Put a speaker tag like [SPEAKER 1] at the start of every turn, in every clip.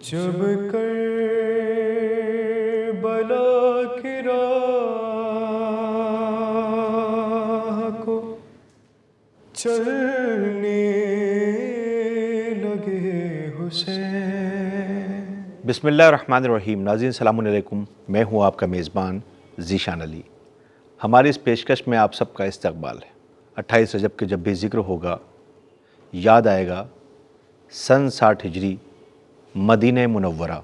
[SPEAKER 1] جب کربلا کی راہ کو چلنے لگے حسین۔
[SPEAKER 2] بسم اللہ الرحمن الرحیم۔ ناظرین السلام علیکم، میں ہوں آپ کا میزبان ذیشان علی۔ ہماری اس پیشکش میں آپ سب کا استقبال ہے۔ 28 رجب کے جب بھی ذکر ہوگا یاد آئے گا سن 60 ہجری مدینہ منورہ،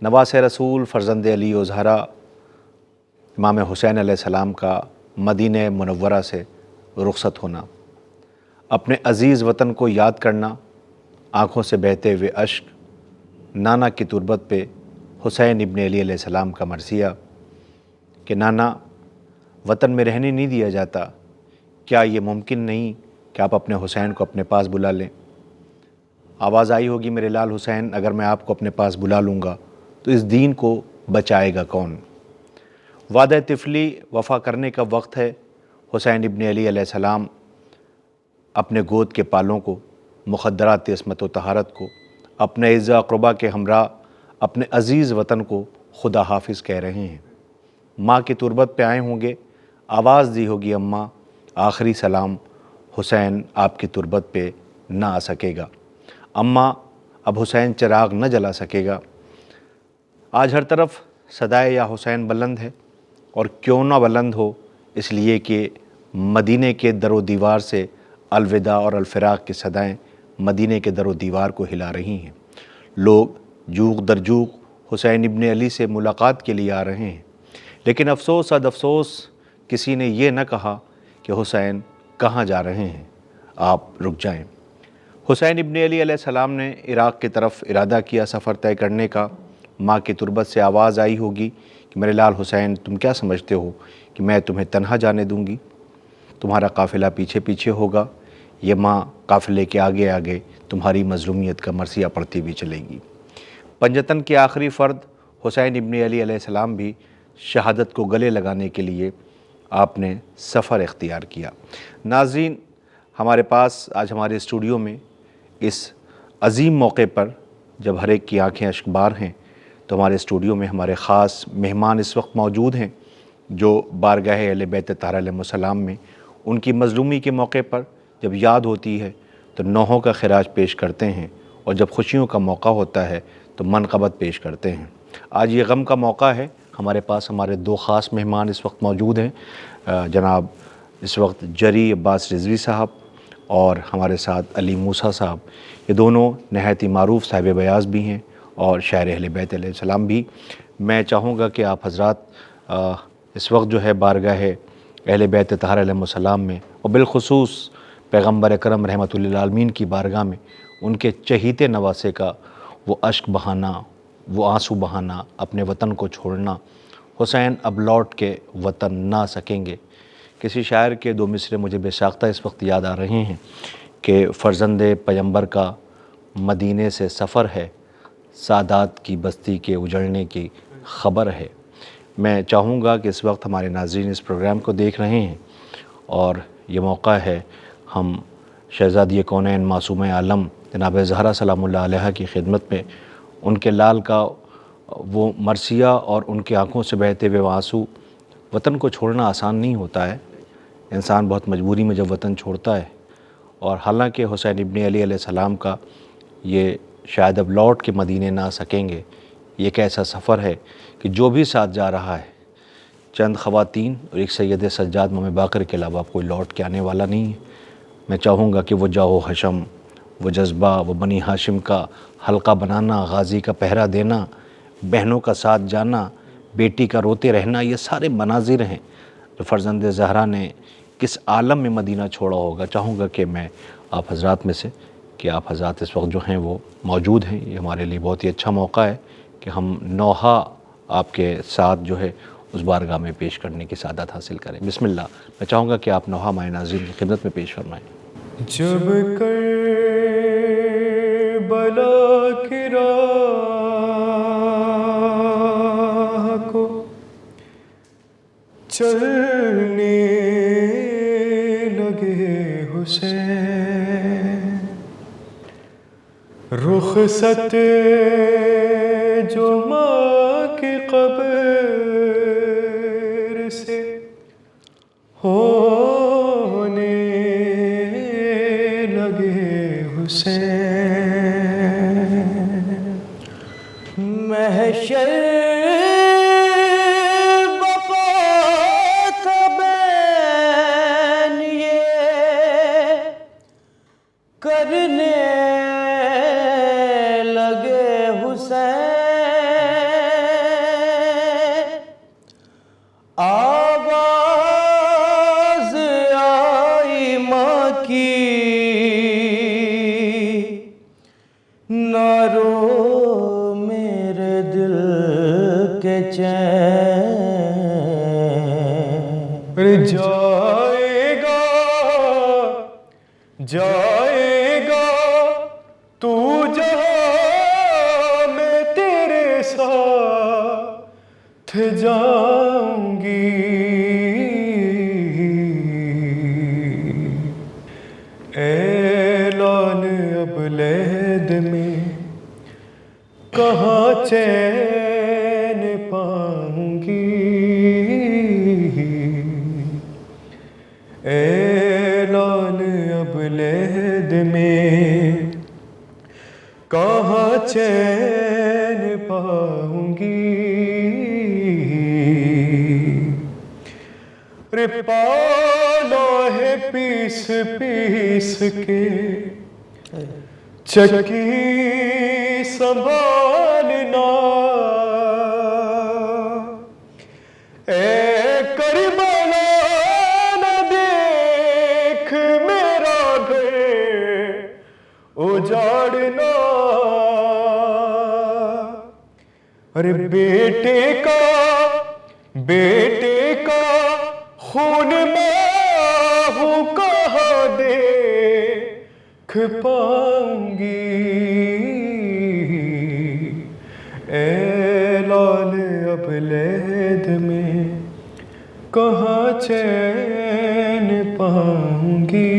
[SPEAKER 2] نواس رسول فرزند علی و زہرا امام حسین علیہ السلام کا مدینہ منورہ سے رخصت ہونا، اپنے عزیز وطن کو یاد کرنا، آنکھوں سے بہتے ہوئے اشک، نانا کی تربت پہ حسین ابن علی علیہ السلام کا مرثیہ کہ نانا وطن میں رہنے نہیں دیا جاتا، کیا یہ ممکن نہیں کہ آپ اپنے حسین کو اپنے پاس بلا لیں؟ آواز آئی ہوگی میرے لال حسین، اگر میں آپ کو اپنے پاس بلا لوں گا تو اس دین کو بچائے گا کون؟ وعدہ طفلی وفا کرنے کا وقت ہے۔ حسین ابن علی علیہ السلام اپنے گود کے پالوں کو، مخدرات عصمت و طہارت کو، اپنے اعزا اقربا کے ہمراہ اپنے عزیز وطن کو خدا حافظ کہہ رہے ہیں۔ ماں کی تربت پہ آئے ہوں گے، آواز دی ہوگی اماں، آخری سلام حسین آپ کی تربت پہ نہ آ سکے گا۔ اماں اب حسین چراغ نہ جلا سکے گا۔ آج ہر طرف صدائے یا حسین بلند ہے، اور کیوں نہ بلند ہو، اس لیے کہ مدینہ کے در و دیوار سے الوداع اور الفراق کی صدائیں مدینہ کے در و دیوار کو ہلا رہی ہیں۔ لوگ جوق در جوق حسین ابن علی سے ملاقات کے لیے آ رہے ہیں، لیکن افسوس صد افسوس کسی نے یہ نہ کہا کہ حسین کہاں جا رہے ہیں، آپ رک جائیں۔ حسین ابن علی علیہ السلام نے عراق کی طرف ارادہ کیا سفر طے کرنے کا۔ ماں کی تربت سے آواز آئی ہوگی کہ میرے لال حسین، تم کیا سمجھتے ہو کہ میں تمہیں تنہا جانے دوں گی؟ تمہارا قافلہ پیچھے پیچھے ہوگا، یہ ماں قافلے کے آگے آگے تمہاری مظلومیت کا مرثیہ پڑھتی بھی چلے گی۔ پنجتن کے آخری فرد حسین ابن علی علیہ السلام بھی شہادت کو گلے لگانے کے لیے آپ نے سفر اختیار کیا۔ ناظرین، ہمارے پاس آج ہمارے اسٹوڈیو میں اس عظیم موقع پر جب ہر ایک کی آنکھیں اشکبار ہیں، تو ہمارے اسٹوڈیو میں ہمارے خاص مہمان اس وقت موجود ہیں جو بارگاہ اہل بیت طاہرہ علیہم السلام میں ان کی مظلومی کے موقع پر جب یاد ہوتی ہے تو نوحوں کا خراج پیش کرتے ہیں، اور جب خوشیوں کا موقع ہوتا ہے تو منقبت پیش کرتے ہیں۔ آج یہ غم کا موقع ہے۔ ہمارے پاس ہمارے دو خاص مہمان اس وقت موجود ہیں، جناب اس وقت جری عباس رضوی صاحب اور ہمارے ساتھ علی موسیٰ صاحب۔ یہ دونوں نہایت ہی معروف صاحب بیاض بھی ہیں اور شاعر اہل بیت علیہ السلام بھی۔ میں چاہوں گا کہ آپ حضرات اس وقت جو ہے بارگاہ اہل بیت طاہرہ علیہم السلام میں، اور بالخصوص پیغمبر اکرم رحمۃ للعالمین کی بارگاہ میں ان کے چہیتے نواسے کا وہ اشک بہانا، وہ آنسو بہانا، اپنے وطن کو چھوڑنا، حسین اب لوٹ کے وطن نہ آ سکیں گے۔ کسی شاعر کے دو مصرے مجھے بے ساختہ اس وقت یاد آ رہے ہیں کہ فرزند پیغمبر کا مدینے سے سفر ہے، سادات کی بستی کے اجڑنے کی خبر ہے۔ میں چاہوں گا کہ اس وقت ہمارے ناظرین اس پروگرام کو دیکھ رہے ہیں، اور یہ موقع ہے ہم شہزادی کونین معصومہ عالم جناب زہرا سلام اللہ علیہا کی خدمت میں ان کے لال کا وہ مرثیہ اور ان کی آنکھوں سے بہتے ہوئے وہ آنسو۔ وطن کو چھوڑنا آسان نہیں ہوتا ہے، انسان بہت مجبوری میں جب وطن چھوڑتا ہے، اور حالانکہ حسین ابن علی علیہ السلام کا یہ شاید اب لوٹ کے مدینے نہ آ سکیں گے، یہ ایک ایسا سفر ہے کہ جو بھی ساتھ جا رہا ہے، چند خواتین اور ایک سید سجاد مام باقر کے علاوہ کوئی لوٹ کے آنے والا نہیں ہے۔ میں چاہوں گا کہ وہ جاؤ حشم، وہ جذبہ، وہ بنی ہاشم کا حلقہ بنانا، غازی کا پہرا دینا، بہنوں کا ساتھ جانا، بیٹی کا روتے رہنا، یہ سارے مناظر ہیں جو فرزند زہرا نے کس عالم میں مدینہ چھوڑا ہوگا۔ چاہوں گا کہ میں آپ حضرات میں سے کہ آپ حضرات اس وقت جو ہیں وہ موجود ہیں، یہ ہمارے لیے بہت ہی اچھا موقع ہے کہ ہم نوحہ آپ کے ساتھ جو ہے اس بارگاہ میں پیش کرنے کی سعادت حاصل کریں۔ بسم اللہ، میں چاہوں گا کہ آپ نوحہ ہمارے ناظرین کی خدمت میں پیش فرمائیں۔
[SPEAKER 1] جب کربلا کی راہ کو چلنے لگے حسین، رخصت جو ماں کی قبر سے ہونے لگے حسین،
[SPEAKER 3] محشر کرنے لگے حسین، آواز آئی ماں کی نہ رو میرے دل کے چین،
[SPEAKER 1] جائے گا تو جہاں میں تیرے ساتھ جاؤں گی، اعلان اب لہد میں کہاں چین پاؤں گی، اعلان اب لہد میں کہاں چین پاؤں گی، رے پالا ہے پیس پیس کے چکی سنبھالنا، اے کربلا نہ دیکھ میرا گھر اجاڑنا، ارے بیٹے کا خون میں ہوں کہاں دیکھ پاؤں گی، اعلان اب لہد میں کہاں چین پاؤں گی،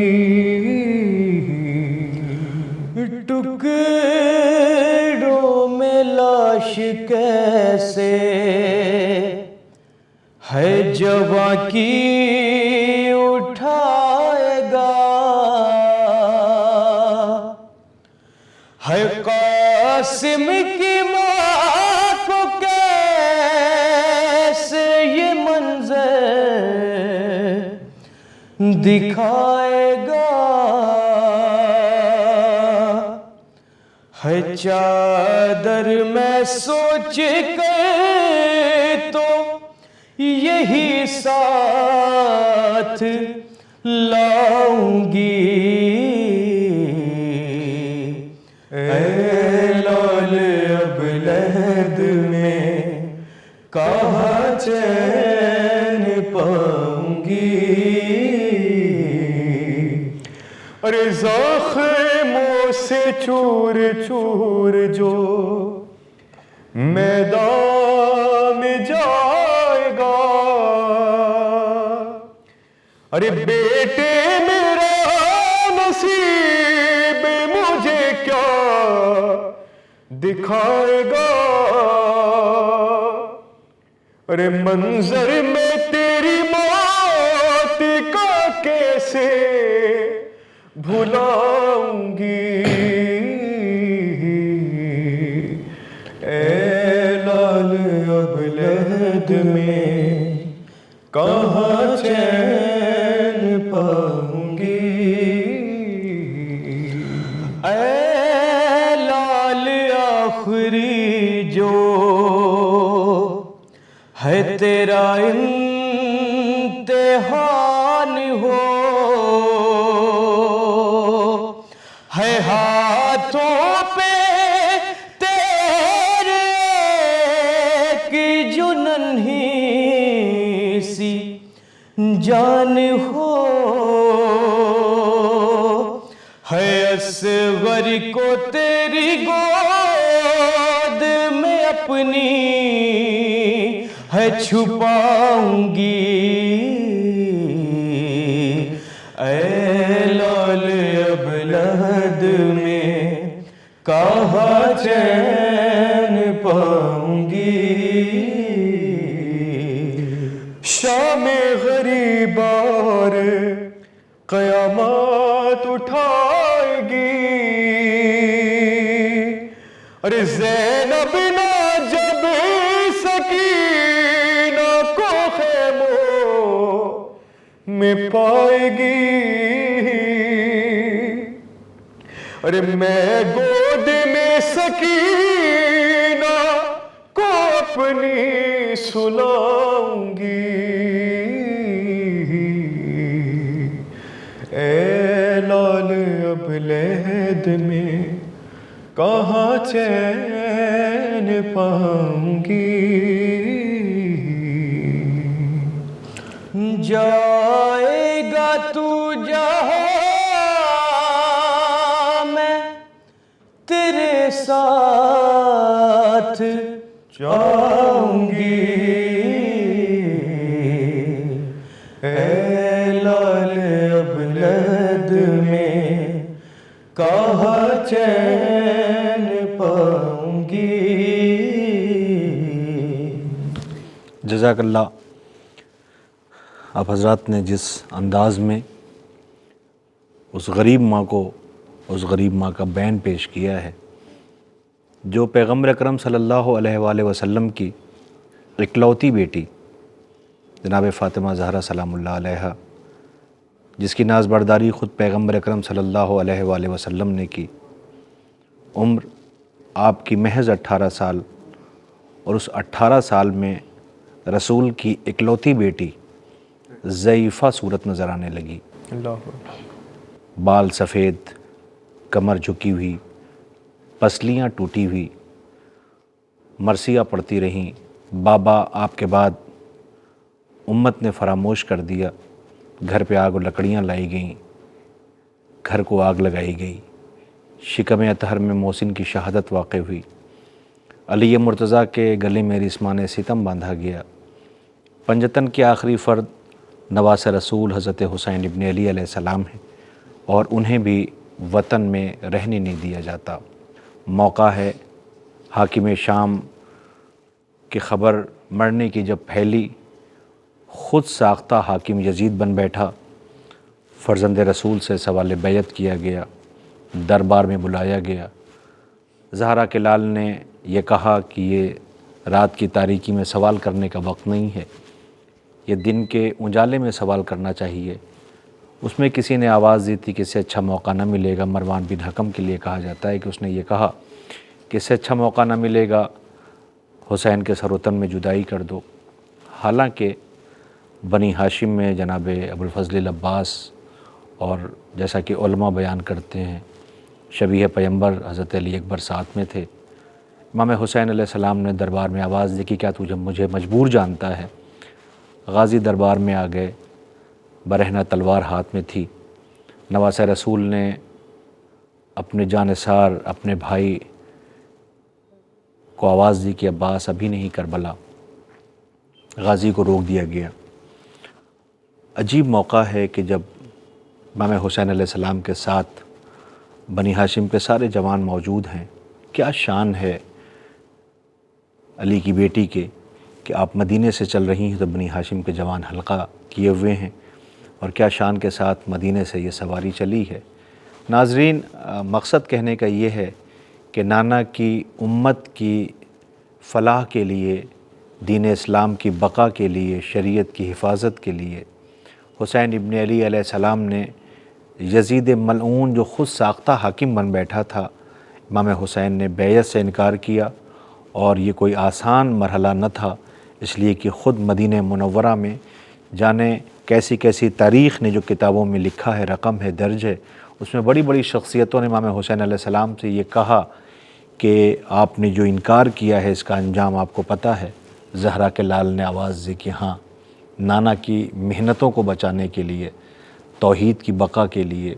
[SPEAKER 3] ٹکڑوں میں لاش کیسے ہے جواں کی اٹھائے گا، ہے قاسم کی ماں کو کیسے یہ منظر دکھائے گا، ہے چادر میں سوچ کر تو یہی ساتھ لاؤں گی،
[SPEAKER 1] اعلان اب لہد میں کہاں چین پاؤں گی، ارے زخموں سے چور چور جو میدان میں جائے گا، ارے بیٹے میرا نصیب مجھے کیا دکھائے گا، ارے منظر میں تیری موت کا کیسے بھلاؤں گی، اعلان اب لہد میں کہاں چین پاؤں گی،
[SPEAKER 3] اعلان آخری جو ہے تیرا امتحان ہو، ہے ہاتھوں پہ تیرے کی جو ننھی سی جان ہو، ہے اصغر کو تیری گود میں اپنی ہے چھپاؤں گی، اعلان اب لہد میں کہاں چین پاؤں گی،
[SPEAKER 1] شام غریب اور قیامت اٹھائے گی، ارے زینب نہ جب سکینہ کو خیموں میں پائے گی، ارے میں گود میں سکینہ کو اپنی سلاؤں گی، اے لال اب لہد میں کہاں چین پاؤں گی،
[SPEAKER 3] جائے گا تو جہاں میں تیرے ساتھ
[SPEAKER 1] جاؤں گی، اے لال ابلد میں کہاں چین پاؤں گی۔
[SPEAKER 2] جزاک اللہ۔ آپ حضرات نے جس انداز میں اس غریب ماں کو، اس غریب ماں کا بیان پیش کیا ہے جو پیغمبر اکرم صلی اللہ علیہ وآلہ وسلم کی اکلوتی بیٹی جناب فاطمہ زہرا سلام اللہ علیہا، جس کی ناز برداری خود پیغمبر اکرم صلی اللہ علیہ وآلہ وسلم نے کی، عمر آپ کی محض 18 سال، اور اس 18 سال میں رسول کی اکلوتی بیٹی ضعیفہ صورت نظر آنے لگی، بال سفید، کمر جھکی ہوئی، پسلیاں ٹوٹی ہوئی، مرثیہ پڑتی رہیں، بابا آپ کے بعد امت نے فراموش کر دیا، گھر پہ آگ و لکڑیاں لائی گئیں، گھر کو آگ لگائی گئی، شکم اطہر میں محسن کی شہادت واقع ہوئی، علی مرتضیٰ کے گلے میں رسمان ستم باندھا گیا، پنجتن کے آخری فرد نواس رسول حضرت حسین ابن علی علیہ السلام ہیں، اور انہیں بھی وطن میں رہنے نہیں دیا جاتا۔ موقع ہے حاکم شام کی خبر مرنے کی جب پھیلی، خود ساختہ حاکم یزید بن بیٹھا، فرزند رسول سے سوال بیعت کیا گیا، دربار میں بلایا گیا، زہرا کے لال نے یہ کہا کہ یہ رات کی تاریکی میں سوال کرنے کا وقت نہیں ہے، یہ دن کے اجالے میں سوال کرنا چاہیے۔ اس میں کسی نے آواز دی تھی کہ اس سے اچھا موقع نہ ملے گا، مروان بن حکم کے لیے کہا جاتا ہے کہ اس نے یہ کہا کہ اس سے اچھا موقع نہ ملے گا، حسین کے سر و تن میں جدائی کر دو۔ حالانکہ بنی ہاشم میں جناب ابوالفضل العباس، اور جیسا کہ علماء بیان کرتے ہیں شبیہ پیمبر حضرت علی اکبر ساتھ میں تھے، امام حسین علیہ السلام نے دربار میں آواز دی کہ کیا تو مجھے مجبور جانتا ہے؟ غازی دربار میں آ گئے، برہنہ تلوار ہاتھ میں تھی، نواس رسول نے اپنے جانثار اپنے بھائی کو آواز دی کہ عباس ابھی نہیں کربلا، غازی کو روک دیا گیا۔ عجیب موقع ہے کہ جب امام حسین علیہ السلام کے ساتھ بنی ہاشم کے سارے جوان موجود ہیں، کیا شان ہے علی کی بیٹی کے کہ آپ مدینے سے چل رہی ہیں تو بنی ہاشم کے جوان حلقہ کیے ہوئے ہیں، اور کیا شان کے ساتھ مدینے سے یہ سواری چلی ہے۔ ناظرین، مقصد کہنے کا یہ ہے کہ نانا کی امت کی فلاح کے لیے، دین اسلام کی بقا کے لیے، شریعت کی حفاظت کے لیے حسین ابن علی علیہ السلام نے یزید ملعون جو خود ساختہ حاکم بن بیٹھا تھا، امام حسین نے بیعت سے انکار کیا، اور یہ کوئی آسان مرحلہ نہ تھا، اس لیے کہ خود مدینہ منورہ میں جانے کیسی کیسی تاریخ نے جو کتابوں میں لکھا ہے، رقم ہے، درج ہے، اس میں بڑی بڑی شخصیتوں نے امام حسین علیہ السلام سے یہ کہا کہ آپ نے جو انکار کیا ہے اس کا انجام آپ کو پتہ ہے۔ زہرا کے لال نے آواز دی کہ ہاں، نانا کی محنتوں کو بچانے کے لیے، توحید کی بقا کے لیے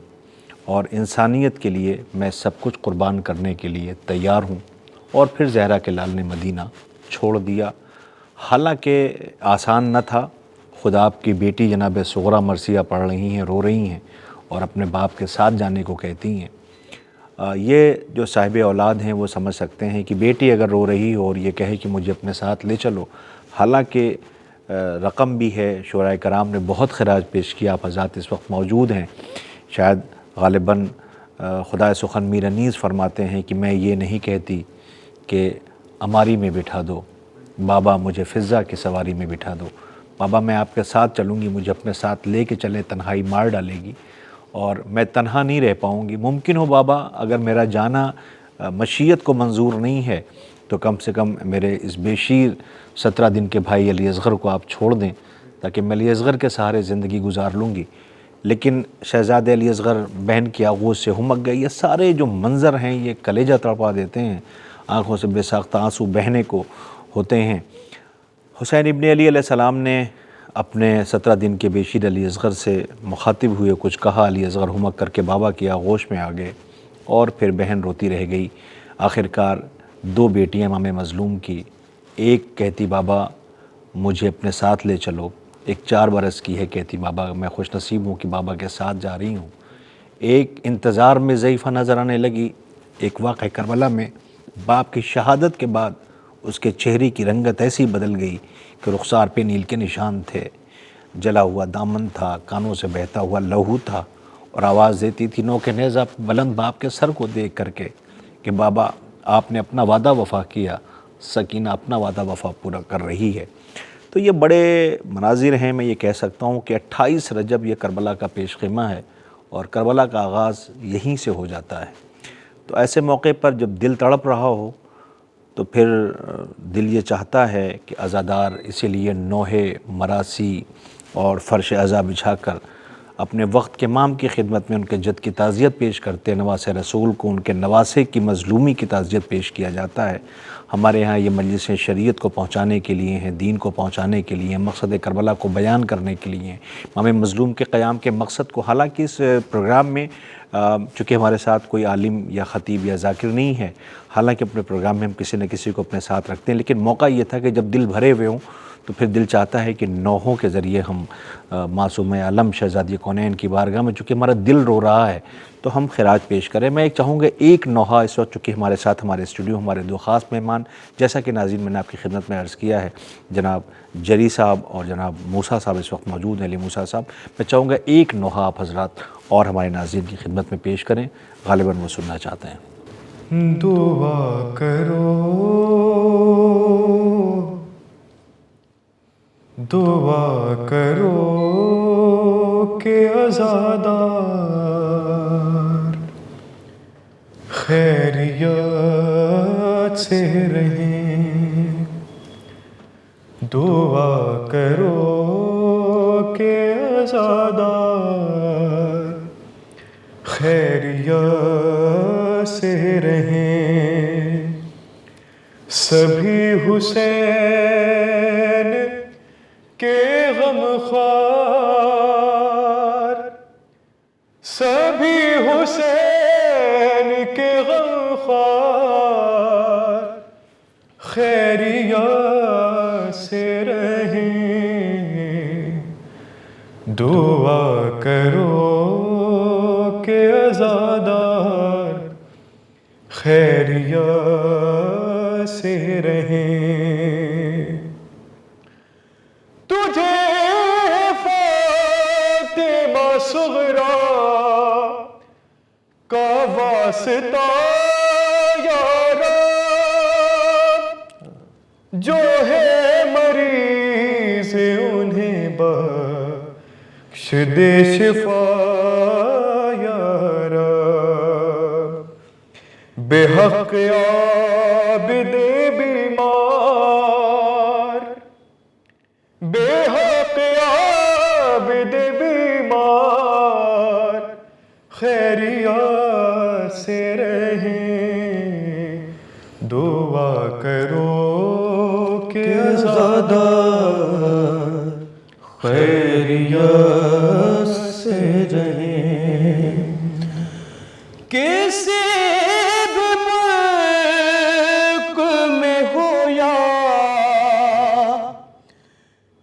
[SPEAKER 2] اور انسانیت کے لیے میں سب کچھ قربان کرنے کے لیے تیار ہوں، اور پھر زہرا کے لال نے مدینہ چھوڑ دیا۔ حالانکہ آسان نہ تھا، خدا آپ کی بیٹی جناب صغرا مرثیہ پڑھ رہی ہیں، رو رہی ہیں، اور اپنے باپ کے ساتھ جانے کو کہتی ہیں۔ یہ جو صاحب اولاد ہیں وہ سمجھ سکتے ہیں کہ بیٹی اگر رو رہی ہو اور یہ کہے کہ مجھے اپنے ساتھ لے چلو، حالانکہ رقم بھی ہے، شورائے کرام نے بہت خراج پیش کیا، آپ حضرات اس وقت موجود ہیں، شاید غالباً خدائے سخن میر انیس فرماتے ہیں کہ میں یہ نہیں کہتی کہ اماری میں بٹھا دو بابا، مجھے فضہ کی سواری میں بٹھا دو، بابا میں آپ کے ساتھ چلوں گی، مجھے اپنے ساتھ لے کے چلے، تنہائی مار ڈالے گی اور میں تنہا نہیں رہ پاؤں گی۔ ممکن ہو بابا اگر میرا جانا مشیت کو منظور نہیں ہے تو کم سے کم میرے اس بے شیر 17 دن کے بھائی علی اصغر کو آپ چھوڑ دیں تاکہ میں علی اصغر کے سہارے زندگی گزار لوں گی۔ لیکن شہزادے علی اصغر بہن کی آغوش سے ہمک گئی۔ یہ سارے جو منظر ہیں یہ کلیجہ تڑپا دیتے ہیں، آنکھوں سے بے ساختہ آنسو بہنے کو ہوتے ہیں۔ حسین ابن علی علیہ السلام نے اپنے 17 دن کے بے شیر علی اصغر سے مخاطب ہوئے کچھ کہا، علی اصغر ہمک کر کے بابا کی آغوش میں آ گئے اور پھر بہن روتی رہ گئی۔ آخرکار 2 بیٹیاں امام مظلوم کی، ایک کہتی بابا مجھے اپنے ساتھ لے چلو، ایک 4 برس کی ہے، کہتی بابا میں خوش نصیب ہوں کہ بابا کے ساتھ جا رہی ہوں۔ ایک انتظار میں ضعیفہ نظر آنے لگی۔ ایک واقعہ کربلا میں باپ کی شہادت کے بعد اس کے چہرے کی رنگت ایسی بدل گئی کہ رخسار پہ نیل کے نشان تھے، جلا ہوا دامن تھا، کانوں سے بہتا ہوا لہو تھا، اور آواز دیتی تھی نوک نیزہ بلند باپ کے سر کو دیکھ کر کے کہ بابا آپ نے اپنا وعدہ وفا کیا، سکینہ اپنا وعدہ وفا پورا کر رہی ہے۔ تو یہ بڑے مناظر ہیں، میں یہ کہہ سکتا ہوں کہ 28 رجب یہ کربلا کا پیش خیمہ ہے اور کربلا کا آغاز یہیں سے ہو جاتا ہے۔ تو ایسے موقع پر جب دل تڑپ رہا ہو تو پھر دل یہ چاہتا ہے کہ عزادار اسی لیے نوحے مراسی اور فرش عزا بچھا کر اپنے وقت کے امام کی خدمت میں ان کے جد کی تعزیت پیش کرتے، نواسے رسول کو ان کے نواسے کی مظلومی کی تعزیت پیش کیا جاتا ہے۔ ہمارے ہاں یہ مجلسیں شریعت کو پہنچانے کے لیے ہیں، دین کو پہنچانے کے لیے ہیں، مقصد کربلا کو بیان کرنے کے لیے ہیں، امام مظلوم کے قیام کے مقصد کو۔ حالانکہ اس پروگرام میں چونکہ ہمارے ساتھ کوئی عالم یا خطیب یا ذاکر نہیں ہے، حالانکہ اپنے پروگرام میں ہم کسی نہ کسی کو اپنے ساتھ رکھتے ہیں، لیکن موقع یہ تھا کہ جب دل بھرے ہوئے ہوں تو پھر دل چاہتا ہے کہ نوحوں کے ذریعے ہم معصوم عالم شہزادی کونین کی بارگاہ میں چونکہ ہمارا دل رو رہا ہے تو ہم خراج پیش کریں۔ میں چاہوں گا ایک نوحہ اس وقت چونکہ ہمارے ساتھ ہمارے اسٹوڈیو ہمارے 2 خاص مہمان، جیسا کہ ناظرین میں نے آپ کی خدمت میں عرض کیا ہے، جناب جری صاحب اور جناب موسیٰ صاحب اس وقت موجود ہیں، علی موسیٰ صاحب، میں چاہوں گا ایک نوحہ آپ حضرات اور ہمارے ناظرین کی خدمت میں پیش کریں، غالباً وہ سننا چاہتے ہیں۔
[SPEAKER 1] دعا کرو دعا کرو کہ عزادار خیریت سے رہیں، دعا کرو کہ عزادار خیریت سے رہیں، سبھی حسین کے غم خوار، سبھی حسین کے غم خوار خیریت سے رہیں، دعا کرو کہ عزادار خیریت سے رہیں، تجھے فاطمہ صغریٰ کا واسطہ یا رب، جو ہے مریض انہیں بخش دے شفا یا رب، بے حق عابد بیمار، بے حق عابد بیمار خیریت سے رہیں، دعا کرو کہ عزادار خیریت سے رہیں،
[SPEAKER 3] کسی بھی ملک میں ہو یا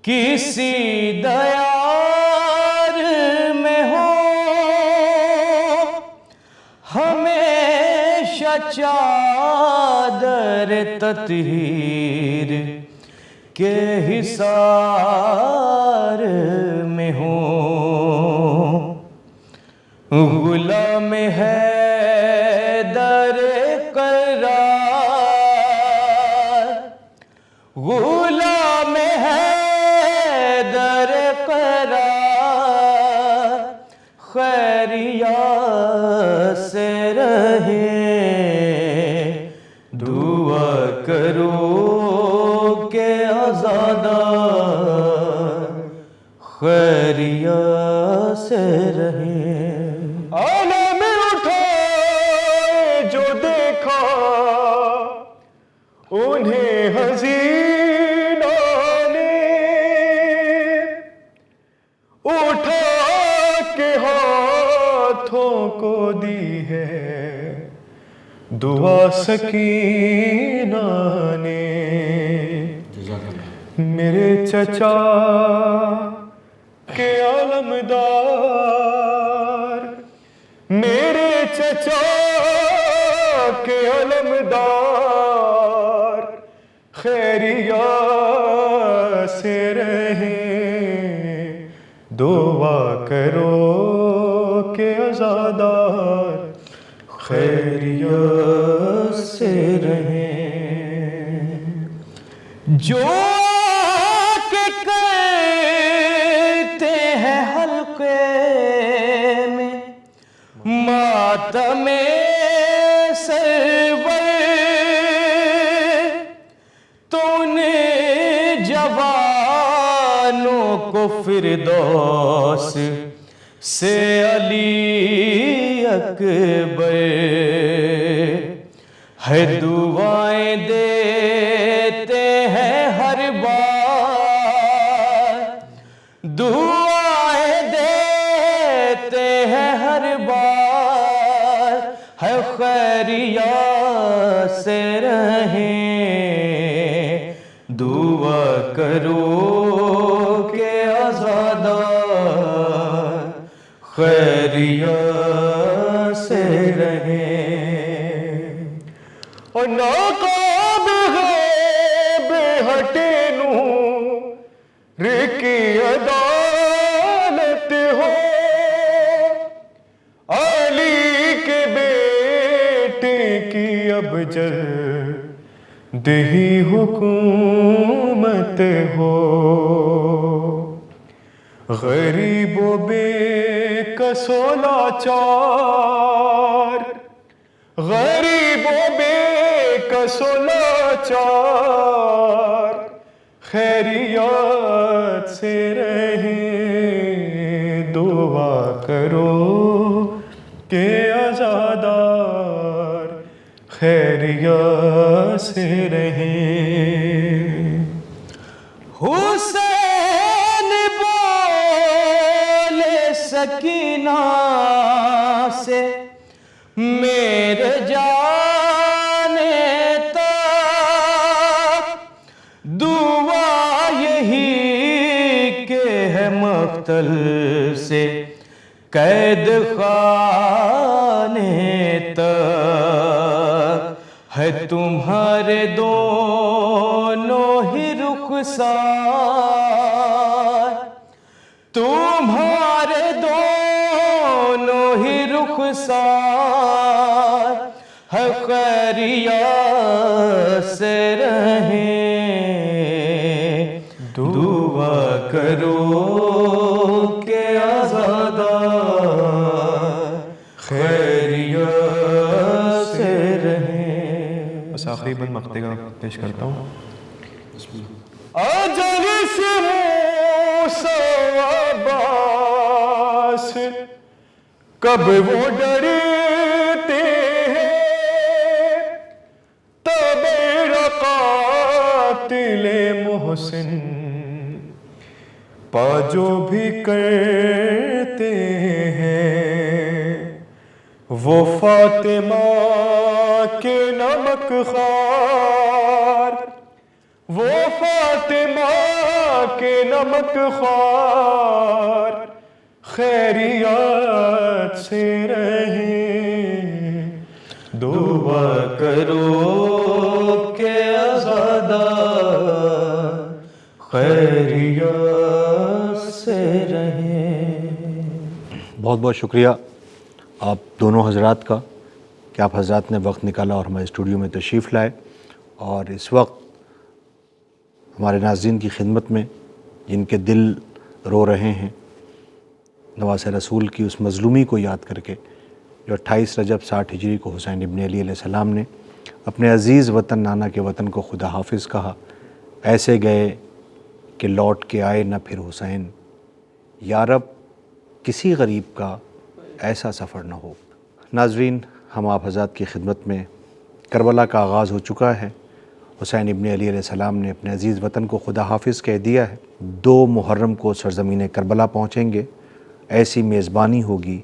[SPEAKER 3] کسی دیار میں ہو، ہمیں چادر تطہیر کے حصار میں ہوں، غلام حیدر قرار، غلام حیدر قرار، خیریت سے رہیں، دعا کرو کہ آزادار خیریت سے رہیں۔
[SPEAKER 1] عالم اٹھائے جو دیکھا انہیں حزینہ نے، اٹھا کے ہاتھوں کو دی ہے دعا سکینہ نے۔ میرے چچا کے علمدار، میرے چچا کے علمدار خیریت سے رہیں، دعا کرو کہ آزادار خیریت سے رہیں۔
[SPEAKER 3] جو کہ کرتے ہیں حلقے میں ماتم سرور، تو ان جوانوں کو فردوس سے علی اکبر ہے دعائیں دیتے ہیں ہر بار، دعائیں دیتے ہیں ہر بار، ہے خیریت سے رہیں، دعا کرو کہ آزادار خیریت سے رہیں۔
[SPEAKER 1] اور ناقاب غیب ہٹے نور کی عدالت ہو، علی کے بیٹے کی اب جلدہی حکومت ہو، غریب و بے کس و لاچار، غریب و بے کس و لاچار خیریت سے رہیں، دعا کرو کہ آزادار خیریت سے رہیں۔
[SPEAKER 3] حسین بولے سکینہ سے میرے جانے تک، دعا یہی کہ ہے مقتل سے قید خانے تک، ہے تمہارے دونوں ہی رخسار، تمہارے دونوں ہی رخسار، ہے خیریت سے رہیں، دعا کرو کہ آزادار خیریت سے رہیں۔
[SPEAKER 1] بس آخری بند مقطع کا پیش کرتا ہوں۔
[SPEAKER 3] اجل سے موسیٰ عباس
[SPEAKER 1] کب وہ ڈرتے ہیں، تب قاتل محسن پا جو بھی کرتے ہیں، وہ فاطمہ کے نمک خوار، وہ فاطمہ کے نمک خوار خیریت سے رہیں،
[SPEAKER 3] دعا کرو کہ آزادہ خیریت سے رہیں۔
[SPEAKER 2] بہت بہت شکریہ آپ دونوں حضرات کا کہ آپ حضرات نے وقت نکالا اور ہمارے اسٹوڈیو میں تشریف لائے، اور اس وقت ہمارے ناظرین کی خدمت میں جن کے دل رو رہے ہیں نواسہ رسول کی اس مظلومی کو یاد کر کے جو 28 رجب 60 ہجری کو حسین ابن علی علیہ السلام نے اپنے عزیز وطن نانا کے وطن کو خدا حافظ کہا، ایسے گئے کہ لوٹ کے آئے نہ پھر حسین، یا رب کسی غریب کا ایسا سفر نہ ہو۔ ناظرین، ہم آپ حضرات کی خدمت میں کربلا کا آغاز ہو چکا ہے۔ حسین ابن علی علیہ السلام نے اپنے عزیز وطن کو خدا حافظ کہہ دیا ہے۔ 2 محرم کو سرزمین کربلا پہنچیں گے۔ ایسی میزبانی ہوگی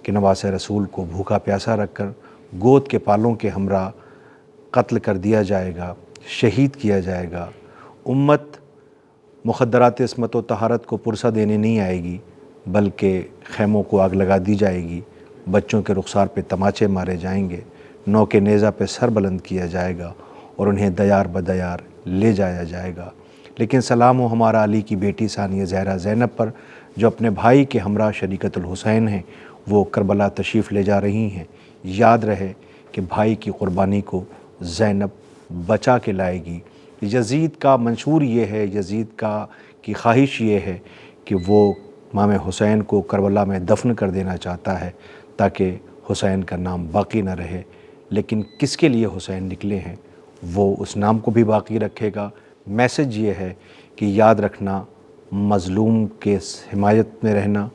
[SPEAKER 2] کہ نواسہ رسول کو بھوکا پیاسا رکھ کر گود کے پالوں کے ہمراہ قتل کر دیا جائے گا، شہید کیا جائے گا۔ امت مخدرات عصمت و طہارت کو پرسہ دینے نہیں آئے گی، بلکہ خیموں کو آگ لگا دی جائے گی، بچوں کے رخسار پہ تماچے مارے جائیں گے، نو کے نیزہ پہ سر بلند کیا جائے گا اور انہیں دیار بدیار لے جایا جائے گا۔ لیکن سلام ہو ہمارا علی کی بیٹی ثانیہ زہرا زینب پر، جو اپنے بھائی کے ہمراہ شریکت الحسین ہیں، وہ کربلا تشریف لے جا رہی ہیں۔ یاد رہے کہ بھائی کی قربانی کو زینب بچا کے لائے گی۔ یزید کا منشور یہ ہے، یزید کی خواہش یہ ہے کہ وہ امام حسین کو کربلا میں دفن کر دینا چاہتا ہے تاکہ حسین کا نام باقی نہ رہے، لیکن کس کے لیے حسین نکلے ہیں وہ اس نام کو بھی باقی رکھے گا۔ میسج یہ ہے کہ یاد رکھنا، مظلوم کے حمایت میں رہنا،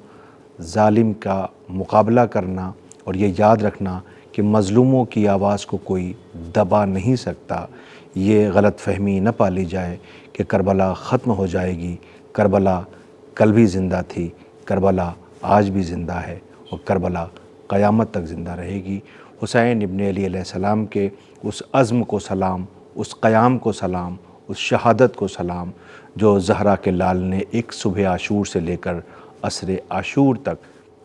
[SPEAKER 2] ظالم کا مقابلہ کرنا، اور یہ یاد رکھنا کہ مظلوموں کی آواز کو کوئی دبا نہیں سکتا۔ یہ غلط فہمی نہ پالی جائے کہ کربلا ختم ہو جائے گی۔ کربلا کل بھی زندہ تھی، کربلا آج بھی زندہ ہے، اور کربلا قیامت تک زندہ رہے گی۔ حسین ابن علی علیہ السلام کے اس عزم کو سلام، اس قیام کو سلام، اس شہادت کو سلام جو زہرا کے لال نے ایک صبح عاشور سے لے کر عصر عاشور تک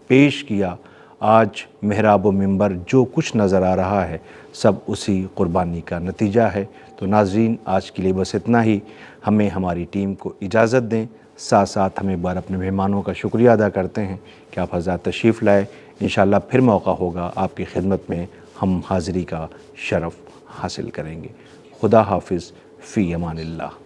[SPEAKER 2] پیش کیا۔ آج محراب و منبر جو کچھ نظر آ رہا ہے سب اسی قربانی کا نتیجہ ہے۔ تو ناظرین، آج کے لیے بس اتنا ہی۔ ہمیں ہماری ٹیم کو اجازت دیں، ساتھ ساتھ ہم ایک بار اپنے مہمانوں کا شکریہ ادا کرتے ہیں کہ آپ حضرات تشریف لائے۔ انشاءاللہ پھر موقع ہوگا آپ کی خدمت میں ہم حاضری کا شرف حاصل کریں گے۔ خدا حافظ، فی امان اللہ۔